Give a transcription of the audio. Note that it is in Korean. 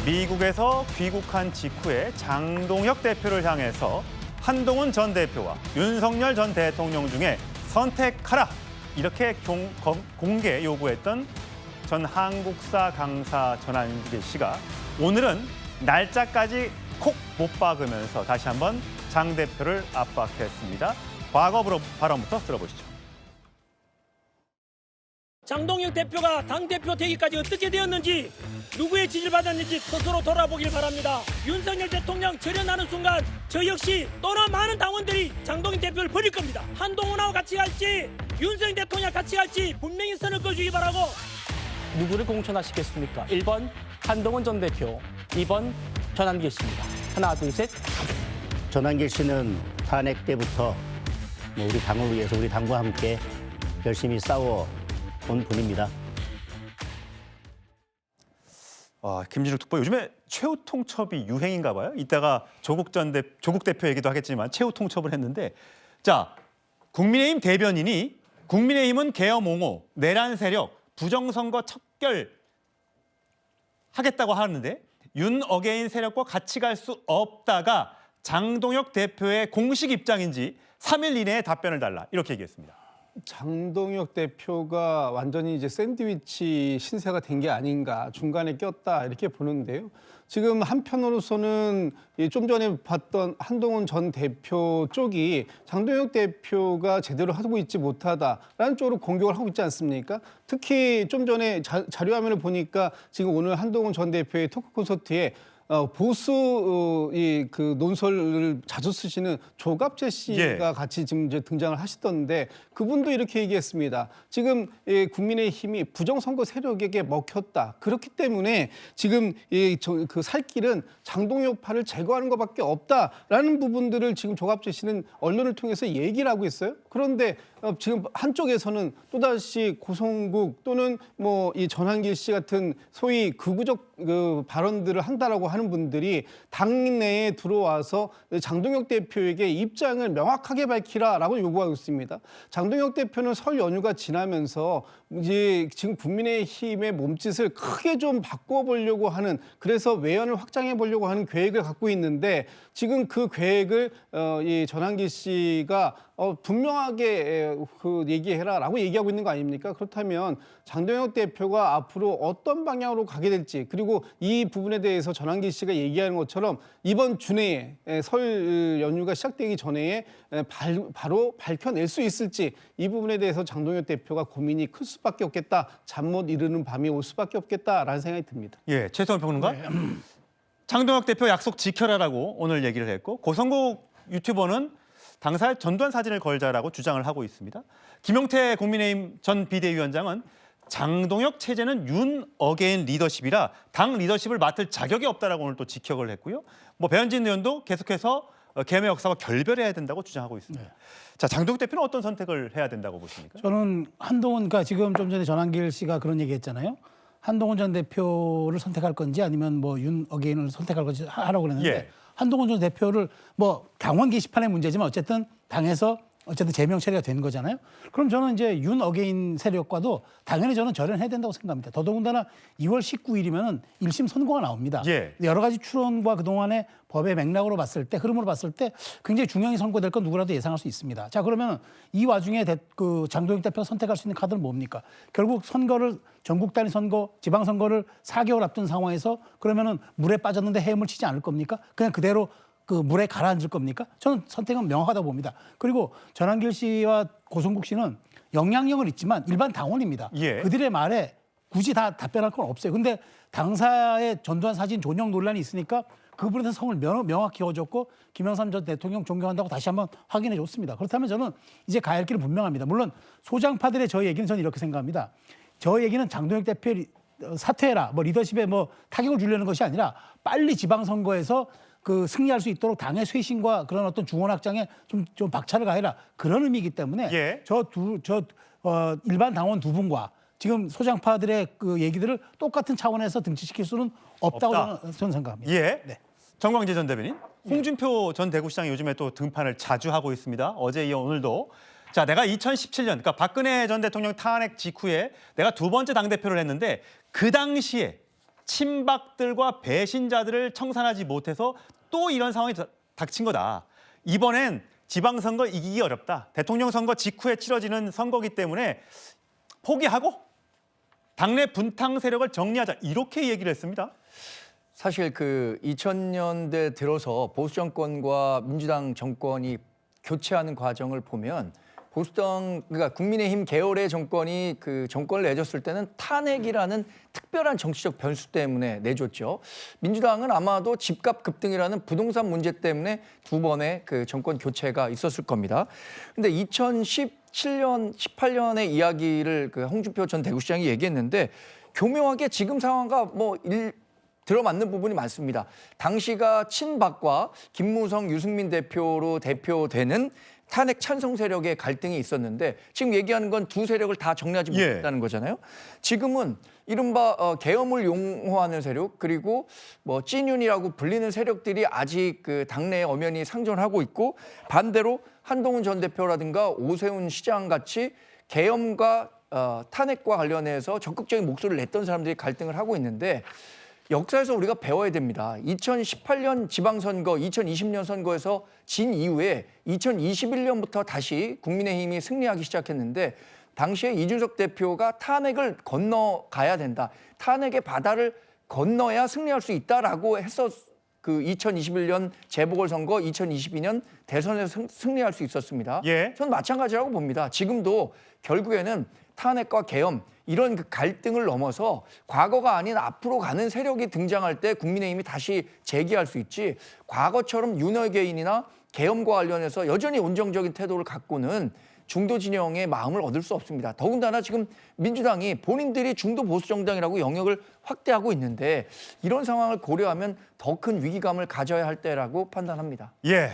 미국에서 귀국한 직후에 장동혁 대표를 향해서 한동훈 전 대표와 윤석열 전 대통령 중에 선택하라 이렇게 공개 요구했던 전 한국사 강사 전한길 씨가 오늘은 날짜까지 콕 못 박으면서 다시 한번 장 대표를 압박했습니다. 과거 발언부터 들어보시죠. 장동혁 대표가 당대표 되기까지 어떻게 되었는지 누구의 지지를 받았는지 스스로 돌아보길 바랍니다. 윤석열 대통령 절연하는 순간 저 역시 또는 많은 당원들이 장동혁 대표를 버릴 겁니다. 한동훈하고 같이 갈지 윤석열 대통령 같이 갈지 분명히 선을 꺼주기 바라고. 누구를 공천하시겠습니까? 1번 한동훈 전 대표, 2번 전한길 씨입니다. 하나, 둘, 셋. 전한길 씨는 탄핵 때부터 우리 당을 위해서 우리 당과 함께 열심히 싸워 온 분입니다. 김진욱 특보 요즘에 최후 통첩이 유행인가 봐요. 이따가 조국 대표 얘기도 하겠지만 최후 통첩을 했는데 자 국민의힘 대변인이 국민의힘은 계엄 옹호, 내란 세력, 부정선거 척결 하겠다고 하는데 윤 어게인 세력과 같이 갈 수 없다가 장동혁 대표의 공식 입장인지 3일 이내에 답변을 달라 이렇게 얘기했습니다. 장동혁 대표가 완전히 이제 샌드위치 신세가 된 게 아닌가, 중간에 꼈다 이렇게 보는데요. 지금 한편으로서는 좀 전에 봤던 한동훈 전 대표 쪽이 장동혁 대표가 제대로 하고 있지 못하다라는 쪽으로 공격을 하고 있지 않습니까? 특히 좀 전에 자료화면을 보니까 지금 오늘 한동훈 전 대표의 토크 콘서트에 보수 그 논설을 자주 쓰시는 조갑재 씨가 같이 지금 이제 등장을 하시던데 그분도 이렇게 얘기했습니다. 지금 국민의힘이 부정선거 세력에게 먹혔다. 그렇기 때문에 지금 그 살 길은 장동혁파를 제거하는 것밖에 없다라는 부분들을 지금 조갑재 씨는 언론을 통해서 얘기를 하고 있어요. 그런데 지금 한쪽에서는 또다시 고성국 또는 뭐 이 전한길 씨 같은 소위 극우적 그 발언들을 한다라고 하는 분들이 당내에 들어와서 장동혁 대표에게 입장을 명확하게 밝히라라고 요구하고 있습니다. 장동혁 대표는 설 연휴가 지나면서 이제 지금 국민의힘의 몸짓을 크게 좀 바꿔보려고 하는 그래서 외연을 확장해 보려고 하는 계획을 갖고 있는데 지금 그 계획을 이 전한길 씨가 분명하게 그 얘기해라라고 얘기하고 있는 거 아닙니까? 그렇다면 장동혁 대표가 앞으로 어떤 방향으로 가게 될지 그리고 이 부분에 대해서 전한길 씨가 얘기하는 것처럼 이번 주내에 설 연휴가 시작되기 전에 바로 밝혀낼 수 있을지 이 부분에 대해서 장동혁 대표가 고민이 클 수밖에 없겠다. 잠 못 이루는 밤이 올 수밖에 없겠다라는 생각이 듭니다. 예, 최성원 평론가. 네. 장동혁 대표 약속 지켜라라고 오늘 얘기를 했고 고성국 유튜버는 당사에 전두환 사진을 걸자라고 주장을 하고 있습니다. 김용태 국민의힘 전 비대위원장은 장동혁 체제는 윤 어게인 리더십이라 당 리더십을 맡을 자격이 없다라고 오늘 또 직격을 했고요. 뭐 배현진 의원도 계속해서 계엄의 역사와 결별해야 된다고 주장하고 있습니다. 네. 자, 장동혁 대표는 어떤 선택을 해야 된다고 보십니까? 저는 한동훈, 그러니까 지금 좀 전에 전한길 씨가 그런 얘기했잖아요. 한동훈 전 대표를 선택할 건지 아니면 뭐 윤 어게인을 선택할 건지 하라고 그랬는데 예. 한동훈 전 대표를 뭐 당원 게시판의 문제지만 어쨌든 당에서 어쨌든 제명 처리가 된 거잖아요. 그럼 저는 이제 윤 어게인 세력과도 당연히 저는 절연해야 된다고 생각합니다. 더더군다나 2월 19일이면은 1심 선고가 나옵니다. 예. 여러 가지 추론과 그동안의 법의 맥락으로 봤을 때 흐름으로 봤을 때 굉장히 중형이 선고될 건 누구라도 예상할 수 있습니다. 자, 그러면 이 와중에 그 장동혁 대표가 선택할 수 있는 카드는 뭡니까? 결국 선거를 전국 단위 선거, 지방 선거를 4개월 앞둔 상황에서 그러면은 물에 빠졌는데 헤엄을 치지 않을 겁니까? 그냥 그대로 그 물에 가라앉을 겁니까? 저는 선택은 명확하다고 봅니다. 그리고 전한길 씨와 고성국 씨는 영향력은 있지만 일반 당원입니다. 예. 그들의 말에 굳이 다 답변할 건 없어요. 근데 당사의 전두환 사진 존영 논란이 있으니까 그분에 대한 성을 명확히 그어줬고 김영삼 전 대통령 존경한다고 다시 한번 확인해 줬습니다. 그렇다면 저는 이제 가야 할 길은 분명합니다. 물론 소장파들의 저 얘기는 저는 이렇게 생각합니다. 저 얘기는 장동혁 대표의 사퇴해라, 뭐 리더십에 뭐 타격을 주려는 것이 아니라 빨리 지방선거에서 그 승리할 수 있도록 당의 쇄신과 그런 어떤 중원 확장에 좀 박차를 가해라 그런 의미이기 때문에 예. 일반 당원 두 분과 지금 소장파들의 그 얘기들을 똑같은 차원에서 등치시킬 수는 없다고 저는 생각합니다. 예. 네. 정광재 전 대변인, 홍준표 전 대구시장이 요즘에 또 등판을 자주 하고 있습니다. 어제 이어 오늘도. 자, 내가 2017년, 그러니까 박근혜 전 대통령 탄핵 직후에 내가 두 번째 당대표를 했는데 그 당시에 친박들과 배신자들을 청산하지 못해서 또 이런 상황이 닥친 거다. 이번엔 지방선거 이기기 어렵다. 대통령 선거 직후에 치러지는 선거기 때문에 포기하고 당내 분탕 세력을 정리하자. 이렇게 얘기를 했습니다. 사실 그 2000년대 들어서 보수 정권과 민주당 정권이 교체하는 과정을 보면 보수당 그러니까 국민의힘 계열의 정권이 그 정권을 내줬을 때는 탄핵이라는 특별한 정치적 변수 때문에 내줬죠. 민주당은 아마도 집값 급등이라는 부동산 문제 때문에 두 번의 그 정권 교체가 있었을 겁니다. 근데 2017년, 18년의 이야기를 그 홍준표 전 대구시장이 얘기했는데 교묘하게 지금 상황과 들어맞는 부분이 많습니다. 당시가 친박과 김무성, 유승민 대표로 대표되는 탄핵 찬성 세력의 갈등이 있었는데 지금 얘기하는 건 두 세력을 다 정리하지 못했다는 거잖아요. 지금은 이른바 계엄을 용호하는 세력 그리고 찐윤이라고 불리는 세력들이 아직 그 당내에 엄연히 상존하고 있고 반대로 한동훈 전 대표라든가 오세훈 시장 같이 계엄과 탄핵과 관련해서 적극적인 목소리를 냈던 사람들이 갈등을 하고 있는데 역사에서 우리가 배워야 됩니다. 2018년 지방선거, 2020년 선거에서 진 이후에 2021년부터 다시 국민의힘이 승리하기 시작했는데 당시에 이준석 대표가 탄핵을 건너가야 된다. 탄핵의 바다를 건너야 승리할 수 있다라고 해서 그 2021년 재보궐선거, 2022년 대선에서 승리할 수 있었습니다. 예. 전 마찬가지라고 봅니다. 지금도 결국에는 탄핵과 계엄 이런 그 갈등을 넘어서 과거가 아닌 앞으로 가는 세력이 등장할 때 국민의힘이 다시 재기할 수 있지 과거처럼 윤핵개인이나 계엄과 관련해서 여전히 온정적인 태도를 갖고는 중도 진영의 마음을 얻을 수 없습니다. 더군다나 지금 민주당이 본인들이 중도 보수 정당이라고 영역을 확대하고 있는데 이런 상황을 고려하면 더 큰 위기감을 가져야 할 때라고 판단합니다. 예.